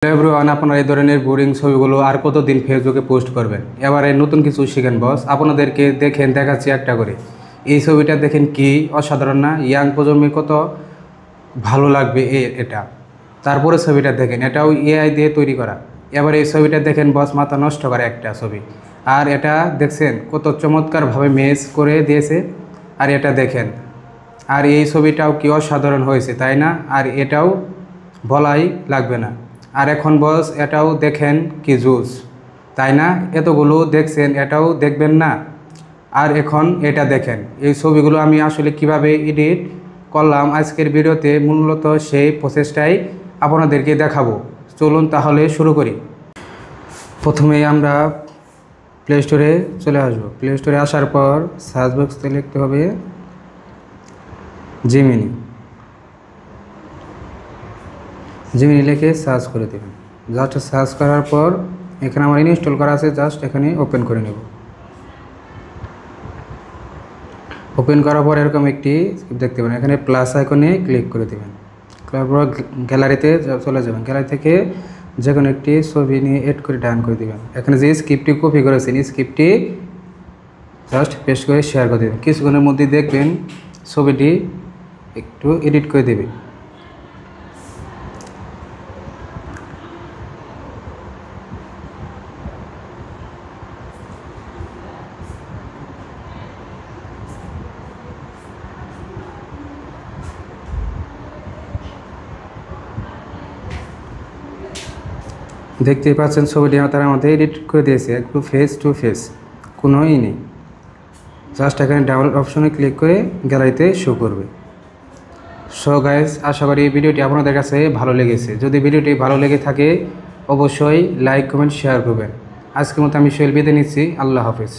Hello everyone, আপনারা এই ধরনের বোরিং ছবিগুলো আর কতদিন ফেসবুকে পোস্ট করবেন? এবারে নতুন কিছু শিখেন বস। আপনাদেরকে দেখাচ্ছি একটা করে। এই ছবিটা দেখেন, কি অসাধারণ না? ইয়াং প্রজন্মে কত ভালো লাগবে এটা। তারপরে ছবিটা দেখেন, এটাও এআই দিয়ে তৈরি করা। এবার এই ছবিটা দেখেন বস, মাথা নষ্ট করা একটা ছবি। আর এটা দেখছেন কত চমৎকারভাবে ম্যাচ করে দিয়েছে। আর এটা দেখেন, আর এই ছবিটাও কি অসাধারণ হয়েছে, তাই না? আর এটাও বলাই লাগবে না। আর এখন বস এটাও দেখেন কি জুস, তাই না? এতগুলো দেখছেন, এটাও দেখবেন না? আর এখন এটা দেখেন, এই ছবিগুলো আমি আসলে কিভাবে এডিট করলাম আজকের ভিডিওতে মূলত সেই প্রসেসটাই আপনাদেরকে দেখাবো। চলুন তাহলে শুরু করি। প্রথমেই আমরা প্লে স্টোরে চলে আসবো। প্লে স্টোরে আসার পর সার্চ বক্সে লিখতে হবে জিমিনি লিখে সার্চ করে দেবেন। জাস্ট সার্চ করার পর এখানে আমার ইনস্টল করা আছে, জাস্ট এখানে ওপেন করে নেব। ওপেন করার পর এরকম একটি দেখতে পাবেন, এখানে প্লাস আইকনে ক্লিক করে দেবেন। তারপর গ্যালারিতে চলে যাবেন। গ্যালারি থেকে যে কোনো একটি ছবি নিয়ে এড করে ডান করে দেবেন। এখানে যে স্ক্রিপ্টটি কপি করেছেন, এই স্ক্রিপ্টটি জাস্ট পেস্ট করে শেয়ার করে দেবেন। কিছুক্ষণের মধ্যে দেখবেন ছবিটি একটু এডিট করে দেবে। দেখতেই পাচ্ছেন ছবিটি তারা আমাদের এডিট করে দিয়েছে, একটু ফেস টু ফেস, কোনোই নেই। জাস্ট এখানে ডাউনলোড অপশনে ক্লিক করে গ্যালারিতে শো করবে। সো গাইস, আশা করি ভিডিওটি আপনাদের কাছে ভালো লেগেছে। যদি ভিডিওটি ভালো লেগে থাকে অবশ্যই লাইক, কমেন্ট, শেয়ার করবেন। আজকের মতো আমি সোহেল বিদায় নিচ্ছি। আল্লাহ হাফেজ।